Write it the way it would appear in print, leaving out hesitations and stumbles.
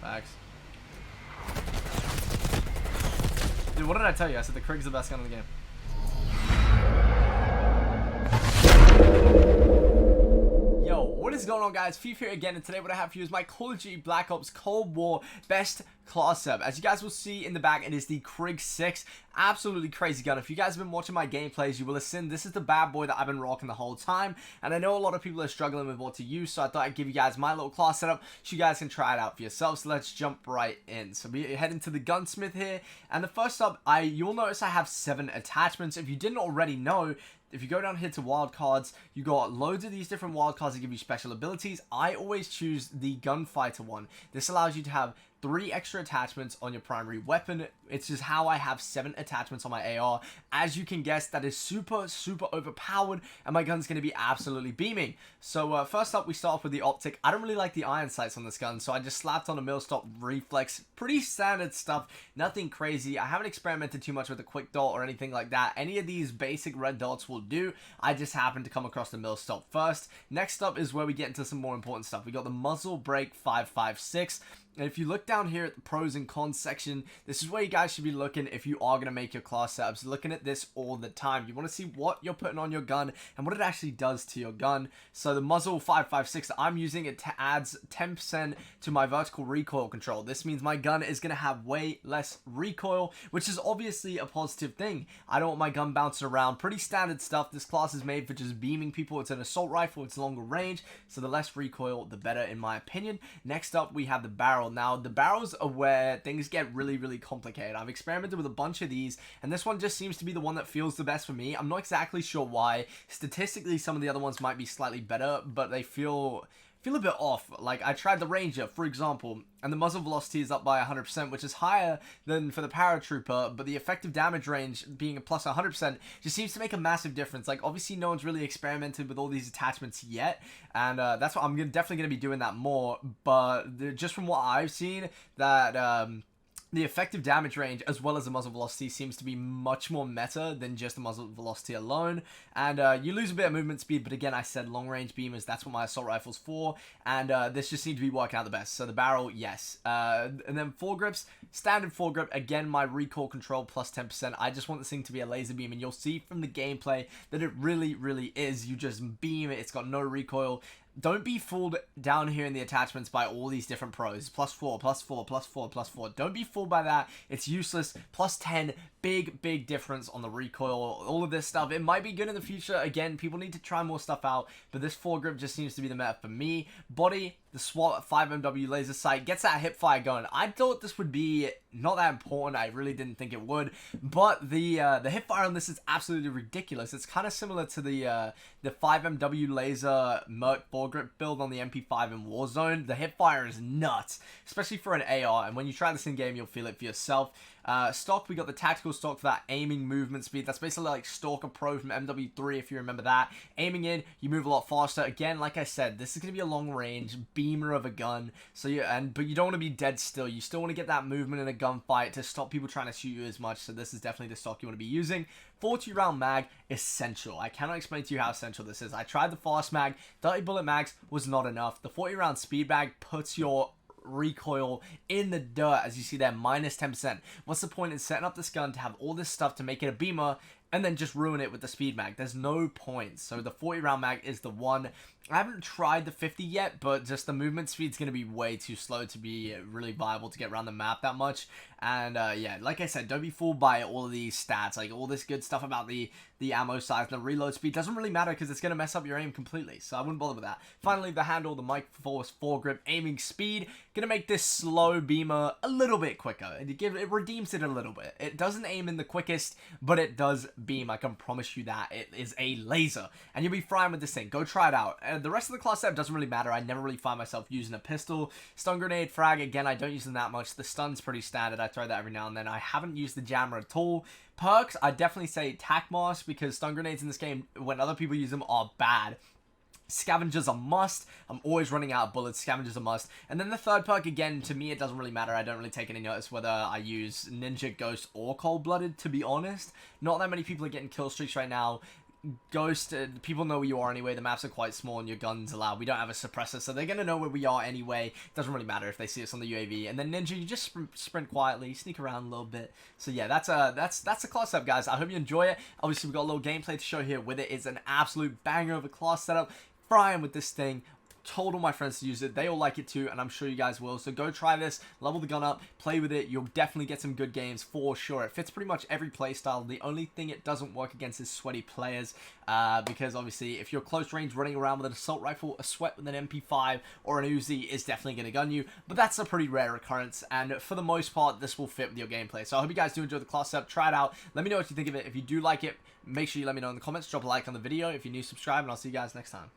Facts. Dude, what did I tell you? I said the KRIG's the best gun in the game. Yo, what is going on, guys? Fifakill here again, and today what I have for you is my Call of Duty Black Ops Cold War best class setup. As you guys will see in the back, it is the KRIG 6. Absolutely crazy gun. If you guys have been watching my gameplays, you will have seen this is the bad boy that I've been rocking the whole time. And I know a lot of people are struggling with what to use, so I thought I'd give you guys my little class setup so you guys can try it out for yourselves. So let's jump right in. So we head into the gunsmith here, and the first up, you'll notice I have 7 attachments. If you didn't already know, if you go down here to wildcards, you got loads of these different wildcards that give you special abilities. I always choose the gunfighter one. This allows you to have 3 extra attachments on your primary weapon. It's just how I have 7 attachments on my AR. As you can guess, that is super overpowered, and my gun's going to be absolutely beaming. So first up, we start off with the optic. I don't really like the iron sights on this gun, so I just slapped on a millstop reflex. Pretty standard stuff, nothing crazy. I haven't experimented too much with a quick dot or anything like that. Any of these basic red dots will do. I just happened to come across the millstop first. Next up is where we get into some more important stuff. We got the muzzle brake 5.56. And if you look down here at the pros and cons section, this is where you guys should be looking if you are going to make your class setups. Looking at this all the time. You want to see what you're putting on your gun and what it actually does to your gun. So the muzzle 5.56 that I'm using, it adds 10% to my vertical recoil control. This means my gun is going to have way less recoil, which is obviously a positive thing. I don't want my gun bouncing around. Pretty standard stuff. This class is made for just beaming people. It's an assault rifle. It's longer range. So the less recoil, the better in my opinion. Next up, we have the barrel. Now, the barrels are where things get really complicated. I've experimented with a bunch of these, and this one just seems to be the one that feels the best for me. I'm not exactly sure why. Statistically, some of the other ones might be slightly better, but they feel a bit off. Like, I tried the Ranger, for example, and the muzzle velocity is up by 100%, which is higher than for the Paratrooper, but the effective damage range being a plus 100% just seems to make a massive difference. Like, obviously, no one's really experimented with all these attachments yet, and that's what I'm definitely going to be doing that more, but just from what I've seen, that the effective damage range as well as the muzzle velocity seems to be much more meta than just the muzzle velocity alone. And you lose a bit of movement speed, but again, I said long range beamers, that's what my assault rifle's for. And this just seemed to be working out the best. So the barrel, yes. And then foregrips, standard foregrip, again, my recoil control plus 10%. I just want this thing to be a laser beam, and you'll see from the gameplay that it really is. You just beam it, it's got no recoil. Don't be fooled down here in the attachments by all these different pros. Plus 4, plus 4, plus 4, plus 4. Don't be fooled by that. It's useless. Plus 10. Big difference on the recoil. All of this stuff. It might be good in the future. Again, people need to try more stuff out. But this foregrip just seems to be the meta for me. Body, the SWAT 5MW laser sight gets that hip fire going. I thought this would be not that important. I really didn't think it would. But the hip fire on this is absolutely ridiculous. It's kind of similar to the 5MW laser Merc foregrip build on the MP5 in Warzone. The hip fire is nuts, especially for an AR. And when you try this in game, you'll feel it for yourself. Stock, we got the tactical stock for that aiming movement speed. That's basically like Stalker Pro from MW3, if you remember that. Aiming in, you move a lot faster. Again, like I said, this is going to be a long range beamer of a gun. So but you don't want to be dead still. You still want to get that movement in a gunfight to stop people trying to shoot you as much. So this is definitely the stock you want to be using. 40 round mag, essential. I cannot explain to you how essential this is. I tried the fast mag. 30 bullet mags was not enough. The 40 round speed mag puts your recoil in the dirt, as you see there, minus 10%. What's the point in setting up this gun to have all this stuff to make it a beamer and then just ruin it with the speed mag? There's no point. So the 40 round mag is the one. I haven't tried the 50 yet, but just the movement speed is going to be way too slow to be really viable to get around the map that much. And yeah, like I said, don't be fooled by all of these stats. Like all this good stuff about the ammo size and the reload speed doesn't really matter because it's going to mess up your aim completely. So I wouldn't bother with that. Finally, the handle, the mic force foregrip, aiming speed, going to make this slow beamer a little bit quicker. It redeems it a little bit. It doesn't aim in the quickest, but it does beam. I can promise you that. It is a laser, and you'll be fine with this thing. Go try it out. The rest of the class setup doesn't really matter. I never really find myself using a pistol. Stun grenade, frag, again, I don't use them that much. The stun's pretty standard. I throw that every now and then. I haven't used the jammer at all. Perks, I definitely say tac mask, because stun grenades in this game, when other people use them, are bad. Scavengers a must. I'm always running out of bullets. Scavengers a must. And then the third perk, again, to me, it doesn't really matter. I don't really take any notice whether I use Ninja, Ghost, or Cold-Blooded, to be honest. Not that many people are getting kill streaks right now. Ghost, people know where you are anyway. The maps are quite small and your guns are loud. We don't have a suppressor, so they're going to know where we are anyway. Doesn't really matter if they see us on the UAV. And then Ninja, you just sprint quietly, sneak around a little bit. So yeah, that's a class setup, guys. I hope you enjoy it. Obviously, we've got a little gameplay to show here with it. It's an absolute banger of a class setup. Frying with this thing. Told all my friends to use it. They all like it too, and I'm sure you guys will. So go try this, level the gun up, play with it. You'll definitely get some good games for sure. It fits pretty much every play style. The only thing it doesn't work against is sweaty players, because obviously if you're close range running around with an assault rifle, a sweat with an MP5 or an Uzi is definitely going to gun you, but that's a pretty rare occurrence, and for the most part this will fit with your gameplay. So I hope you guys do enjoy the class setup. Try it out. Let me know what you think of it. If you do like it, make sure you let me know in the comments. Drop a like on the video. If you're new, subscribe, and I'll see you guys next time.